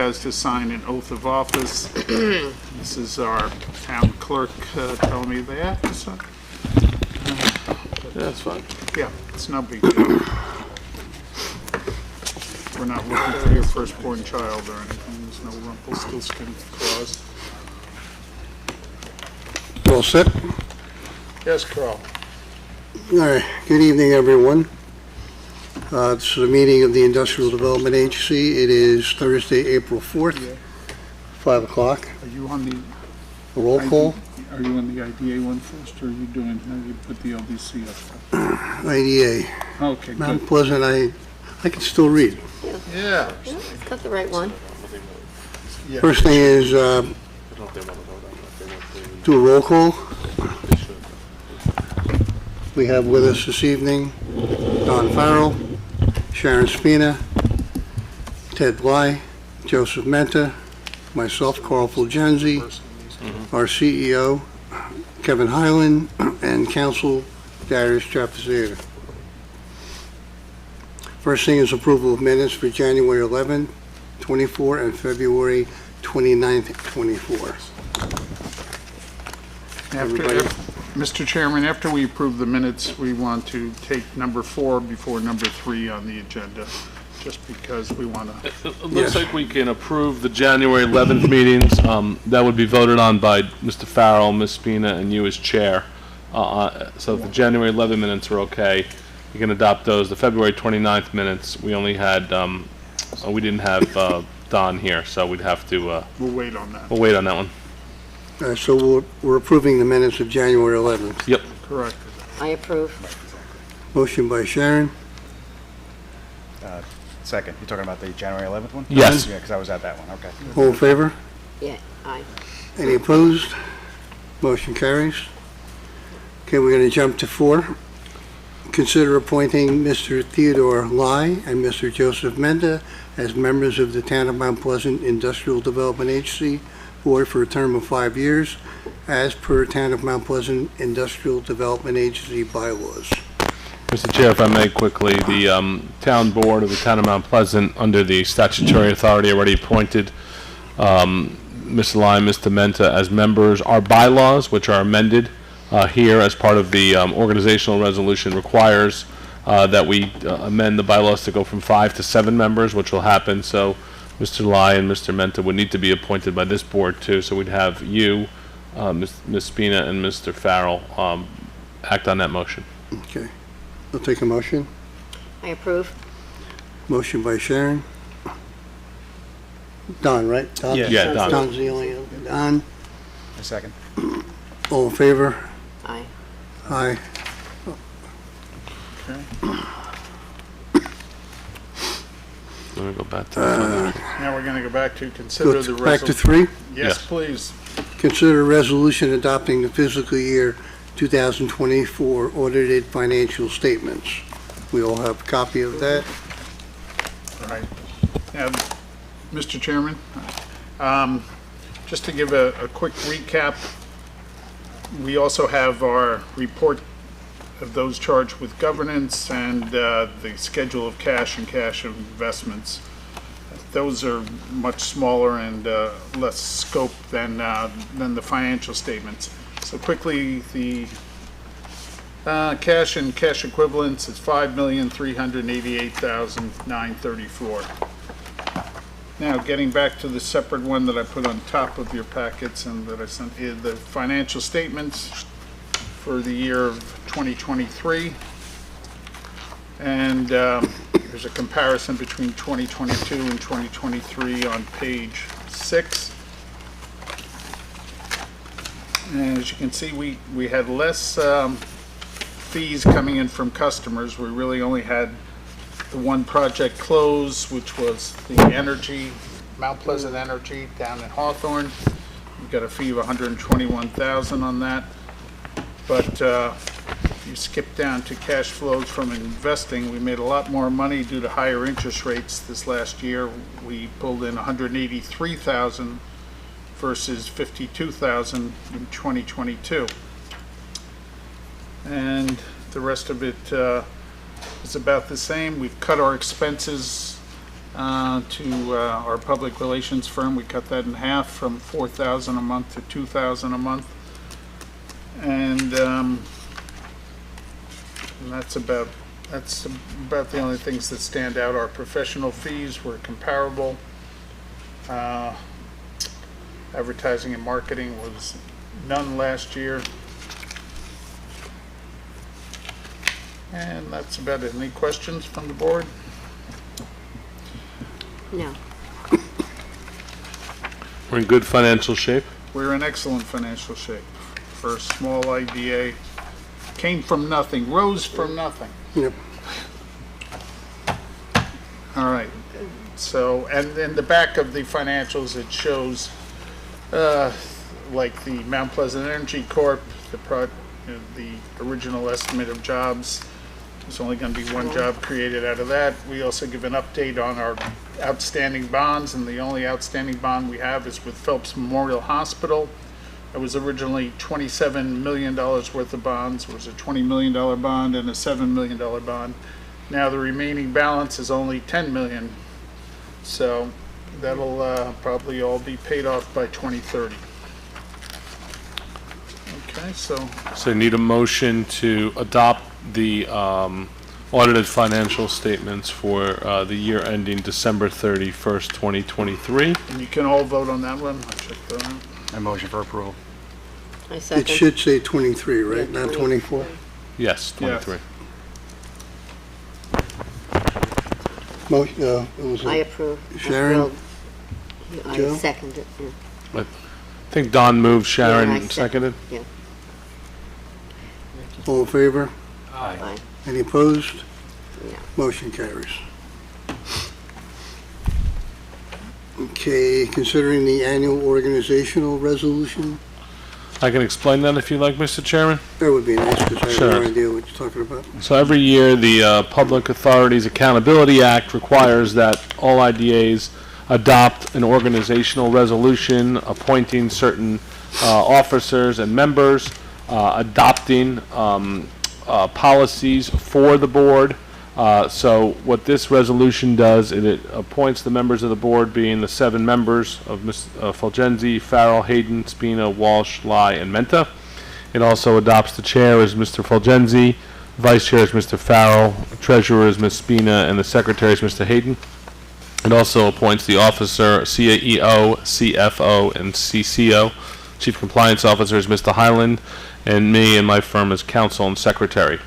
guys to sign an oath of office. This is our town clerk telling me they have to sign. That's fine. Yeah, it's no big deal. We're not looking for your firstborn child or anything. There's no Rumpelstiltskin clause. All set? Yes, Carl. All right, good evening, everyone. This is a meeting of the Industrial Development Agency. It is Thursday, April 4th, 5 o'clock. Are you on the Roll call. Are you on the IDA one first, or are you doing? You put the LDC up. IDA. Okay, Mount good. Pleasant, I can still read. Yeah. Got the right one. First thing is, do a roll call. We have with us this evening Don Farrell, Sharon Spina, Ted Bly, Joseph Menta, myself, Carl Fulgenzi, our CEO, Kevin Highland, and Council Darius Trapezada. First thing is approval of minutes for January 11th, 24, and February 29th, 24. Mr. Chairman, after we approve the minutes, we want to take number 4 before number 3 on the agenda, just because we want to. It looks like we can approve the January 11th meetings. That would be voted on by Mr. Farrell, Ms. Spina, and you as chair. So if the January 11 minutes are okay, you can adopt those. The February 29th minutes, we only had, we didn't have Don here, so we'd have to, We'll wait on that. we'll wait on that one. So we're approving the minutes of January 11th. Yep. Correct. I approve. Motion by Sharon, Second. You're talking about the January 11th one? Yes. Yeah, because I was at that one, okay. all in favor? Yeah, aye. Any opposed? Motion carries. Okay, we're going to jump to 4. Consider appointing Mr. Theodore Lai and Mr. Joseph Menda as members of the Town of Mount Pleasant Industrial Development Agency Board for a term of 5 years, as per Town of Mount Pleasant Industrial Development Agency bylaws. Mr. Chair, if I may quickly, the town board of the town of Mount Pleasant, under the statutory authority already appointed Mr. Lai and Mr. Menta as members. Our bylaws, which are amended here as part of the organizational resolution, requires that we amend the bylaws to go from 5 to 7 members, which will happen. So Mr. Lai and Mr. Menta would need to be appointed by this board too. So we'd have you, Ms. Spina, and Mr. Farrell act on that motion. Okay, I'll take a motion. I approve. Motion by Sharon. Don, right? Don? Yeah. Yeah, Don. Don's the only other. Don, A second. all in favor? Aye. Aye. Let me go back to Now we're going to go back to consider Go the back to resolution. 3. Yes, Yes. please. Consider a resolution adopting the fiscal year 2024 audited financial statements. We all have a copy of that. All right. Now, Mr. Chairman, just to give a quick recap, we also have our report of those charged with governance and the schedule of cash and cash investments. Those are much smaller and less scope than the financial statements. So quickly, the cash and cash equivalents is $5,388,934. Now, getting back to the separate one that I put on top of your packets and that I sent, the financial statements for the year of 2023. And there's a comparison between 2022 and 2023 on page 6. And as you can see, we had less fees coming in from customers. We really only had the one project close, which was the energy, Mount Pleasant Energy down in Hawthorne. We got a fee of $121,000 on that. But if you skip down to cash flows from investing, we made a lot more money due to higher interest rates this last year. We pulled in $183,000 versus $52,000 in 2022. And the rest of it is about the same. We've cut our expenses to our public relations firm. We cut that in half from $4,000 a month to $2,000 a month. And that's about the only things that stand out. Our professional fees were comparable. Advertising and marketing was none last year. And that's about it. Any questions from the board? No. We're in good financial shape. We're in excellent financial shape for a small IDA. Came from nothing, rose from nothing. Yep. All right. So, and in the back of the financials, it shows, like the Mount Pleasant Energy Corp., the original estimate of jobs. There's only going to be one job created out of that. We also give an update on our outstanding bonds, and the only outstanding bond we have is with Phelps Memorial Hospital. It was originally $27 million worth of bonds. It was a $20 million bond and a $7 million bond. Now the remaining balance is only $10 million. So that'll probably all be paid off by 2030. Okay, So need a motion to adopt the audited financial statements for the year ending December 31st, 2023. and you can all vote on that one. I'll check that out. A motion for approval. I It second. should say 23, right, Yeah, not 24? Yes, Yes. 23. Motion, it was I approve. Sharon? Well, I Joe? second it, yeah. I think Don moved, Yeah, I Sharon seconded. Yeah. all in favor? Aye. Any opposed? Yeah. Motion carries. Okay, considering the annual organizational resolution, I can explain that if you like, Mr. Chairman. that would be nice, because I have Sure. no idea what you're talking about. So every year, the Public Authorities Accountability Act requires that all IDAs adopt an organizational resolution appointing certain officers and members, adopting policies for the board. So what this resolution does, it appoints the members of the board, being the 7 members of Ms. Fulgenzi, Farrell, Hayden, Spina, Walsh, Lai, and Menta. It also adopts the chair as Mr. Fulgenzi, vice chair is Mr. Farrell, treasurer is Ms. Spina, and the secretary is Mr. Hayden. It also appoints the officer, CEO, CFO, and CCO. Chief Compliance Officer is Mr. Highland, and me and my firm as counsel and secretary.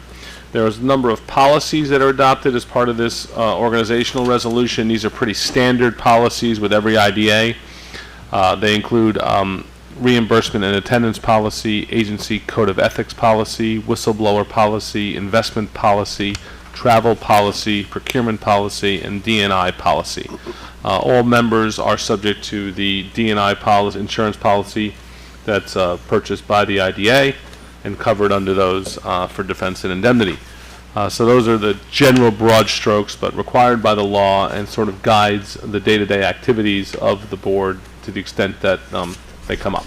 There is a number of policies that are adopted as part of this organizational resolution. These are pretty standard policies with every IDA. They include reimbursement and attendance policy, agency code of ethics policy, whistleblower policy, investment policy, travel policy, procurement policy, and D&I policy. All members are subject to the D&I policy, insurance policy that's purchased by the IDA and covered under those for defense and indemnity. So those are the general broad strokes, but required by the law and sort of guides the day-to-day activities of the board to the extent that they come up.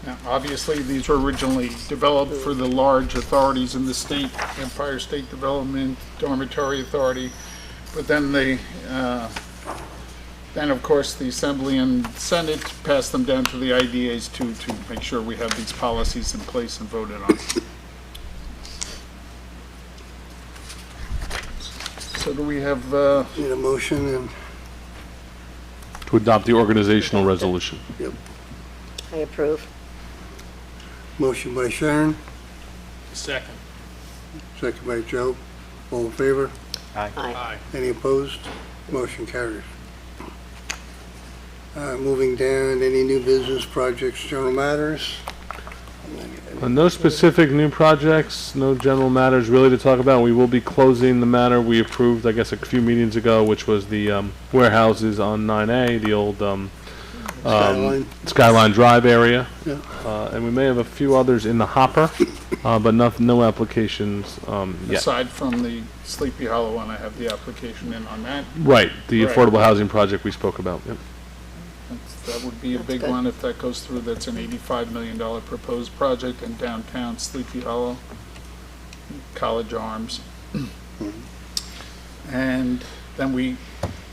Now, obviously, these were originally developed for the large authorities in the state, Empire State Development, Dormitory Authority, but then then of course the Assembly and Senate passed them down to the IDAs to make sure we have these policies in place and voted on. So do we have, Need a motion and, To adopt the organizational resolution. I approve. motion by Sharon, second? second by Joe. All in favor? Aye. Any opposed? Motion carries. Moving down, any new business projects, general matters? No specific new projects, no general matters really to talk about. We will be closing the matter we approved, I guess, a few meetings ago, which was the warehouses on 9A, the old Skyline? Skyline Drive area. Yeah. And we may have a few others in the hopper, but no applications yet. Aside from the Sleepy Hollow one, I have the application in on that. Right, the Right. affordable housing project we spoke about. Yep. That would be a That's big good. one if that goes through. That's an $85 million proposed project in downtown Sleepy Hollow, College Arms. And then we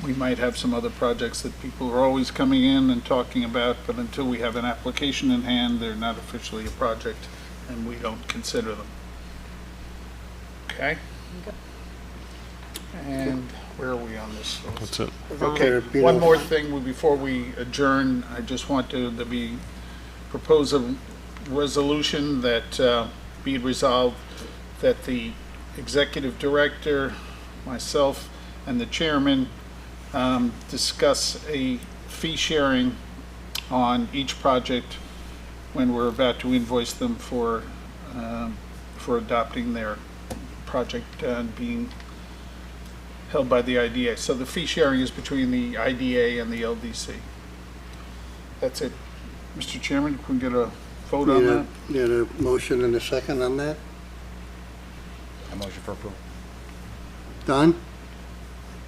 we might have some other projects that people are always coming in and talking about, but until we have an application in hand, they're not officially a project, and we don't consider them. Okay? And where are we on this? That's it. Okay, Being one more over. thing before we adjourn. I just want to propose a resolution that be it resolved that the executive director, myself, and the chairman discuss a fee sharing on each project when we're about to invoice them for adopting their project and being held by the IDA. So the fee sharing is between the IDA and the LDC. That's it. Mr. Chairman, can we get a vote on that? Need a motion and a second on that? A motion for approval. Don?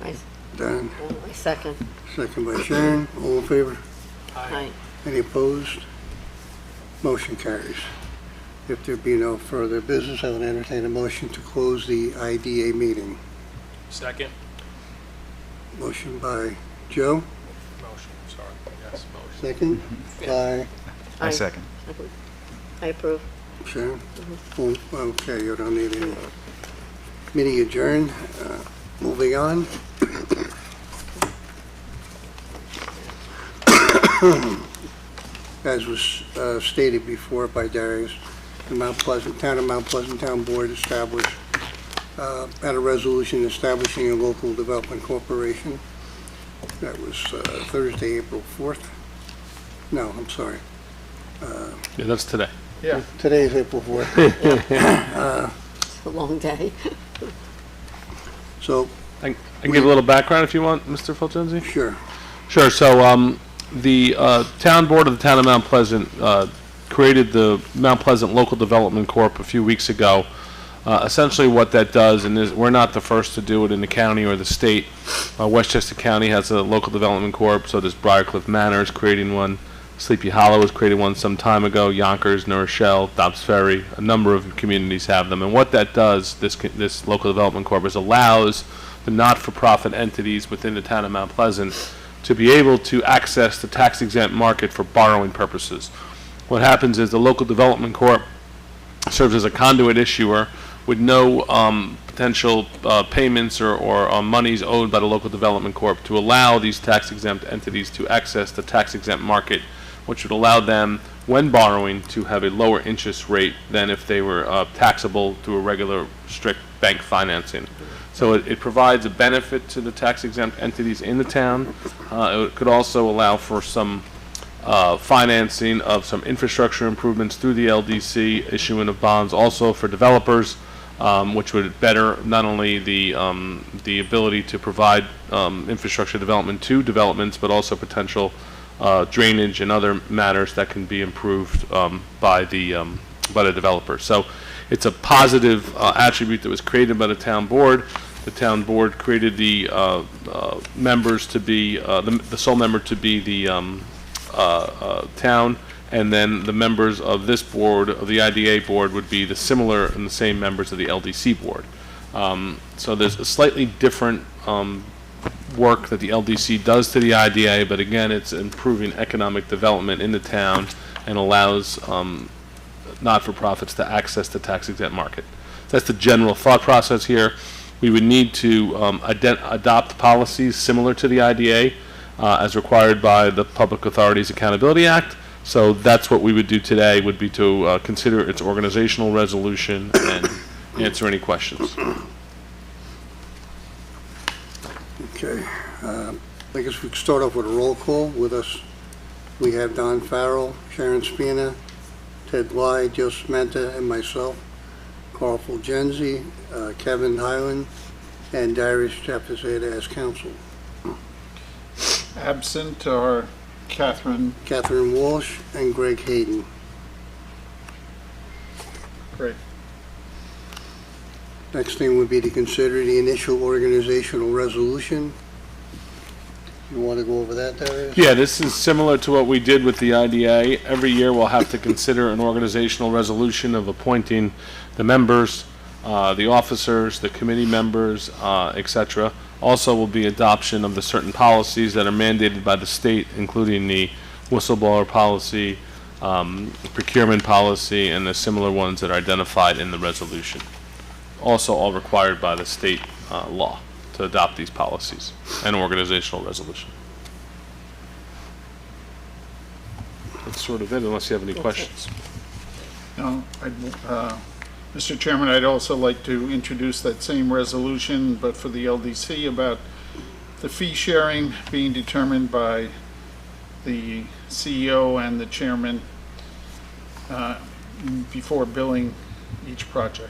I Don, I second. second by Sharon. All in favor? Aye. Any opposed? Motion carries. If there be no further business, I will entertain a motion to close the IDA meeting. Second. Motion by Joe, Motion, sorry. Yes, motion. second by I Aye. second. I approve. Sharon. Oh, okay, you don't need any. Meeting adjourned. Moving on. As was stated before by Darius, the Town of Mount Pleasant Town Board established, had a resolution establishing a local development corporation. That was Thursday, April 4th. No, I'm sorry. Yeah, that's today. Yeah. Today's April 4th. It's a long day. So, I can give a little background if you want, Mr. Fulgenzi? sure. Sure. So the town board of the town of Mount Pleasant created the Mount Pleasant Local Development Corp. a few weeks ago. Essentially what that does, and we're not the first to do it in the county or the state. Westchester County has a local development corp, so does Briarcliff Manor is creating one. Sleepy Hollow has created one some time ago. Yonkers, New Rochelle, Dobbs Ferry, a number of communities have them. And what that does, this local development corp, is allows the not-for-profit entities within the town of Mount Pleasant to be able to access the tax-exempt market for borrowing purposes. What happens is the local development corp serves as a conduit issuer with no potential payments or monies owed by the local development corp to allow these tax-exempt entities to access the tax-exempt market, which would allow them, when borrowing, to have a lower interest rate than if they were taxable through a regular strict bank financing. So it provides a benefit to the tax-exempt entities in the town. It could also allow for some financing of some infrastructure improvements through the LDC, issuing of bonds also for developers, which would better not only the ability to provide infrastructure development to developments, but also potential drainage and other matters that can be improved by the developer. So it's a positive attribute that was created by the town board. The town board created the members to be the sole member to be the town, and then the members of this board, of the IDA board, would be the similar and the same members of the LDC board. So there's a slightly different work that the LDC does to the IDA, but again, it's improving economic development in the town and allows not-for-profits to access the tax-exempt market. That's the general thought process here. We would need to adopt policies similar to the IDA as required by the Public Authorities Accountability Act. So that's what we would do today, would be to consider its organizational resolution and answer any questions. Okay. I guess we could start off with a roll call. With us, we have Don Farrell, Sharon Spina, Ted Bly, Joseph Menta, and myself, Carl Fulgenzi, Kevin Highland, and Darius Chapazeta as counsel. Absent are Catherine. Walsh and Greg Hayden. Great. Next thing would be to consider the initial organizational resolution. You want to go over that, Darius? Yeah, this is similar to what we did with the IDA. Every year we'll have to consider an organizational resolution of appointing the members, the officers, the committee members, etc. Also will be adoption of the certain policies that are mandated by the state, including the whistleblower policy, procurement policy, and the similar ones that are identified in the resolution. Also all required by the state law to adopt these policies and organizational resolution. That's sort of it, unless you have any questions. No, Mr. Chairman, I'd also like to introduce that same resolution, but for the LDC, about the fee sharing being determined by the CEO and the chairman before billing each project.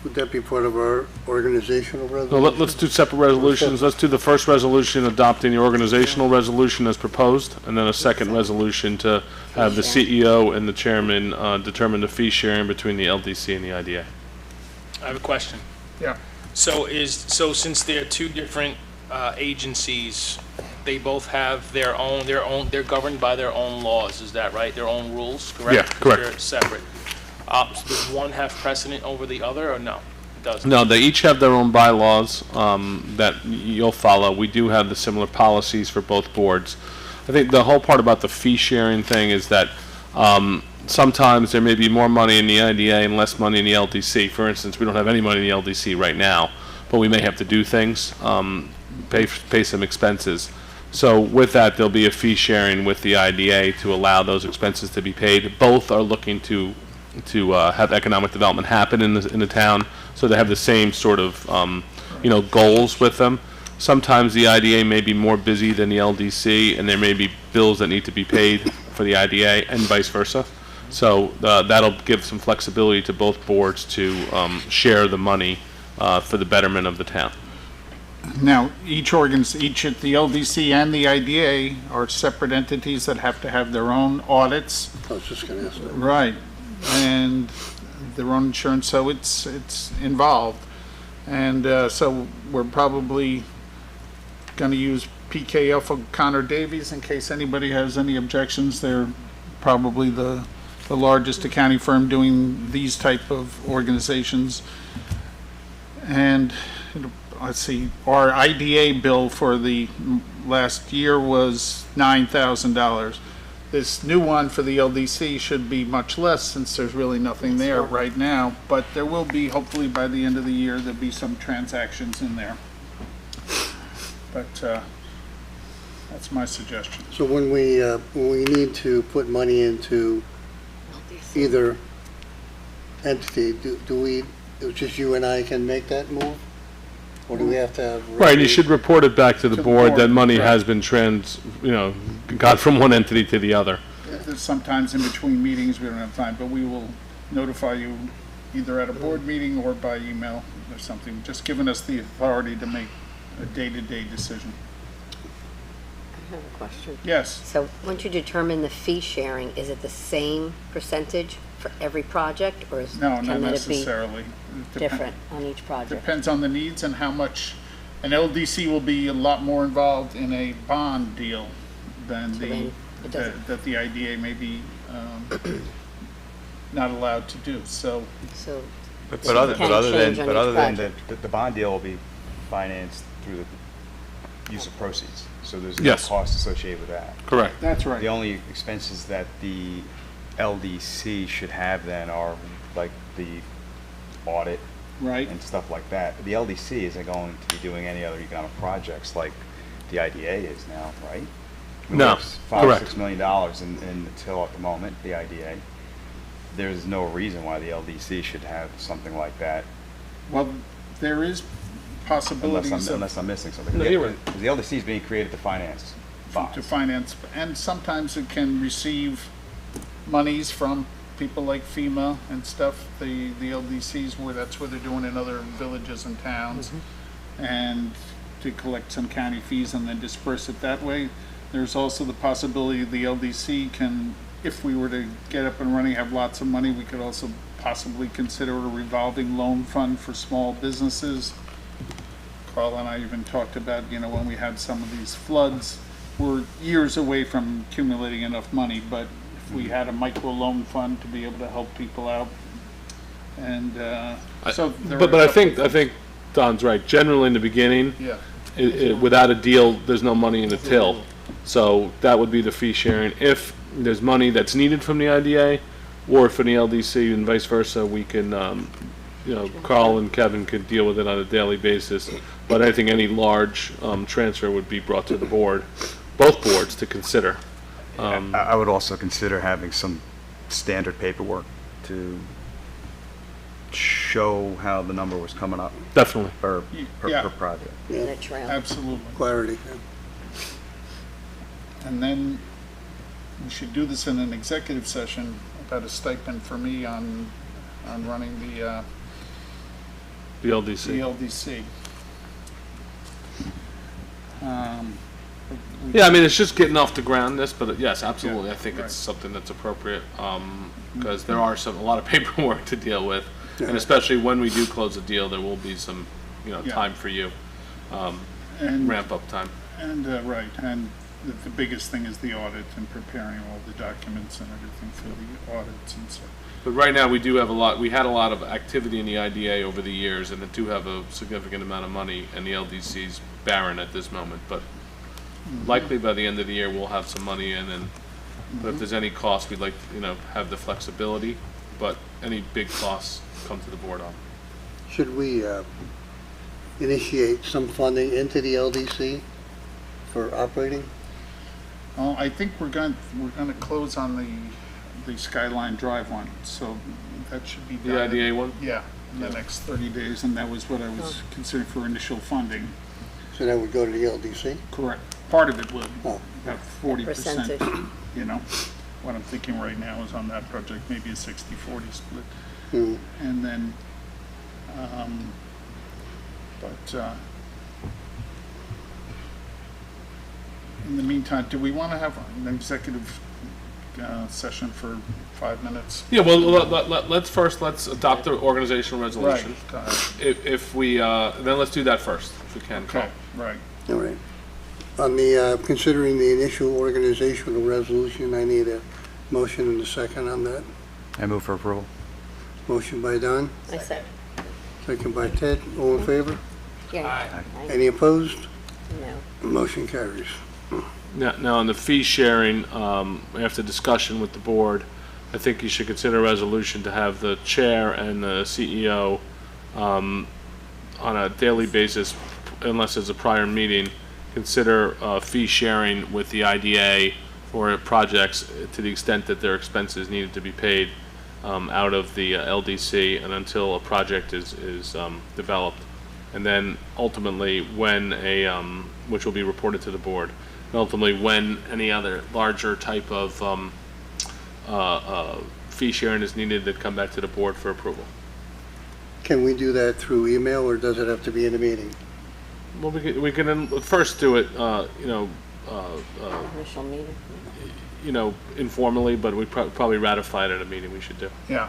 Would that be part of our organizational So resolution? let's do separate resolutions. Let's do the first resolution adopting the organizational resolution as proposed, and then a second resolution to have the CEO and the chairman determine the fee sharing between the LDC and the IDA. I have a question. Yeah. So since they're two different agencies, they both have their own, they're governed by their own laws, is that right? Their own rules, correct? Yeah, correct. They're separate. So does one have precedent over the other, or no? It doesn't? No, they each have their own bylaws that you'll follow. We do have the similar policies for both boards. I think the whole part about the fee sharing thing is that sometimes there may be more money in the IDA and less money in the LDC. For instance, we don't have any money in the LDC right now, but we may have to do things, pay some expenses. So with that, there'll be a fee sharing with the IDA to allow those expenses to be paid. Both are looking to have economic development happen in the town, so they have the same sort of goals with them. Sometimes the IDA may be more busy than the LDC, and there may be bills that need to be paid for the IDA, and vice versa. So that'll give some flexibility to both boards to share the money for the betterment of the town. Now, each the LDC and the IDA are separate entities that have to have their own audits. I was just going to ask that. Right, and their own insurance, so it's involved. And so we're probably going to use PKF O'Connor Davies in case anybody has any objections. They're probably the largest accounting firm doing these type of organizations. And let's see, our IDA bill for the last year was $9,000. This new one for the LDC should be much less since there's really nothing there right now, but there will be, hopefully by the end of the year, there'll be some transactions in there. But that's my suggestion. So when we need to put money into either entity, do we, it's just you and I can make that move? Or do we have to have? Right, you should report it back to the board that board, money right. has been got from one entity to the other. There's sometimes in between meetings, we don't have time, but we will notify you either at a board meeting or by email or something, just giving us the authority to make a day-to-day decision. I have a question. Yes, So once you determine the fee sharing, is it the same percentage for every project, or no, not can it be necessarily. It different on each project? Depends on the needs and how much. An LDC will be a lot more involved in a bond deal than then it doesn't- that the IDA may be not allowed to do, so. So But Can other change on than each the bond deal will be financed through the use of proceeds. So there's no Yes. cost associated with that. Correct. That's right. The only expenses that the LDC should have then are like the audit Right, and stuff like that. The LDC isn't going to be doing any other economic projects like the IDA is now, right? We No, have $5 or correct. $6 million in the till at the moment, the IDA. There's no reason why the LDC should have something like that well, there is possibilities unless I'm missing something. No, you're right. Because the LDC is being created to finance to bonds. finance, and sometimes it can receive monies from people like FEMA and stuff, the LDCs, where that's what they're doing in other villages and towns, and to collect some county fees and then disperse it that way. There's also the possibility the LDC can, if we were to get up and running, have lots of money, we could also possibly consider a revolving loan fund for small businesses. Carl and I even talked about, when we had some of these floods, we're years away from accumulating enough money, but if we had a micro loan fund to be able to help people out, and so there But are I a couple think Don's right. Generally, in the beginning, Yeah, without a deal, there's no money in the till. So that would be the fee sharing. If there's money that's needed from the IDA or from the LDC and vice versa, we can, Carl and Kevin could deal with it on a daily basis. But I think any large transfer would be brought to the board, both boards, to consider. I would also consider having some standard paperwork to show how the number was coming up Definitely. per Yeah. project. In a trail. absolutely. Clarity. And then we should do this in an executive session about a stipend for me on running the The LDC. LDC. Yeah, I mean, it's just getting off the ground, this, but yes, absolutely, I think right. it's something that's appropriate, because there are a lot of paperwork to deal with, and Yeah. especially when we do close a deal, there will be some, Yeah. time for you, And, ramp-up time. and, right, and the biggest thing is the audit and preparing all the documents and everything for the audits and stuff. But right now, we had a lot of activity in the IDA over the years, and it do have a significant amount of money, and the LDC's barren at this moment, but likely by the end of the year, we'll have some money in, and but if there's any cost, we'd like, have the flexibility, but any big costs come to the board on. Should we initiate some funding into the LDC for operating? Oh, I think we're going to close on the Skyline Drive one, so that should be done. The IDA one? Yeah, in the next 30 days, and that was what I was considering for initial funding. So that would go to the LDC? Correct. Part of it will, Oh. about 40%. Percentage. What I'm thinking right now is on that project, maybe a 60-40 split. Hmm. And then, in the meantime, do we want to have an executive session for 5 minutes? Yeah, well, let's adopt the organizational resolution. If we, then let's do that first, if we can, Carl. Okay, right. All right. On the, considering the initial organizational resolution, I need a motion and a second on that. I move for approval. Motion by Don, I said, second by Ted. All in favor? yeah. Any opposed? No. Motion carries. Now, on the fee sharing, after discussion with the board, I think you should consider a resolution to have the chair and the CEO, on a daily basis, unless there's a prior meeting, consider fee sharing with the IDA for projects to the extent that their expenses needed to be paid out of the LDC and until a project is developed. And then ultimately, when which will be reported to the board, and ultimately when any other larger type of fee sharing is needed, that come back to the board for approval. Can we do that through email, or does it have to be in a meeting? Well, we can first do it, Initial meeting. informally, but we probably ratify it at a meeting we should do. Yeah.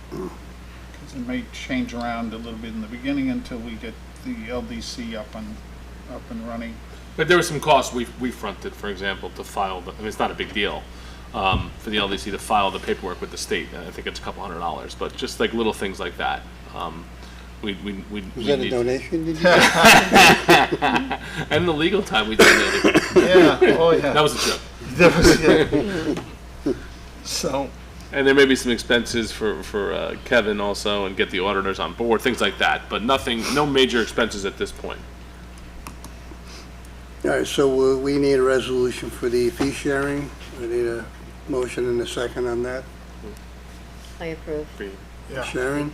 Because it may change around a little bit in the beginning until we get the LDC up and running. But there was some costs we fronted, for example, to file it's not a big deal, for the LDC to file the paperwork with the state. I think it's a couple $100, but just like little things like that. We Was that a need- donation? Did you? And the legal time we donated. Yeah, oh, yeah. That was a joke. That was, So, And there may be some expenses for Kevin also, and get the auditors on board, things like that, but no major expenses at this point. All right, so we need a resolution for the fee sharing. We need a motion and a second on that. I approve. yeah. Sharon?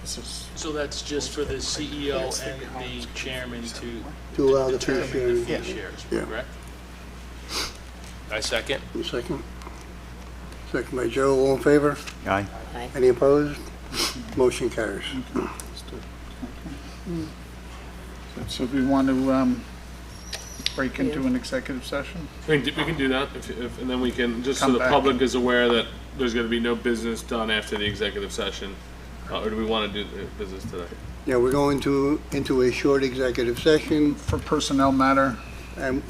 This is, So that's just for the CEO and the chairman To allow the fee determine the sharing. fee shares, Yeah. correct? I second. Second. Second by Joe, all in favor? Aye. Aye. Any opposed? Motion carries. so we want to break into an executive session? We can do that, and then we can, just so Come the back public and- is aware that there's gonna be no business done after the executive session, or do we wanna do the business today? Yeah, we're going into a short executive session, For personnel matter?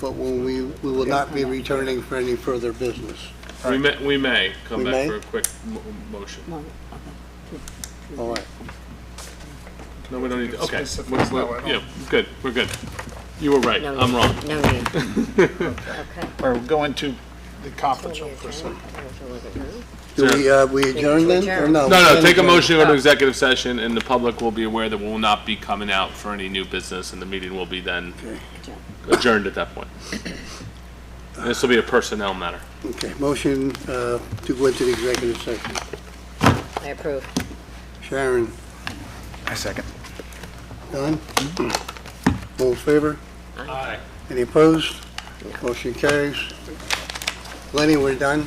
but when we will not be returning for any further business. We may come We back may? for a quick motion. All right. No, we don't need to, okay. Specifics, no, I don't. Yeah, good, we're good. You were right, No I'm need. wrong. No need. Okay. Or go into the conference room for a second. Do we adjourn then, or no? No, take a motion to go to executive session, and the public will be aware that we'll not be coming out for any new business, and the meeting will be then adjourned at that point. And this will be a personnel matter. Okay, motion to go into the executive session. I approve. Sharon, I second. Don? All in favor? Aye. Any opposed? Motion carries. Lenny, we're done?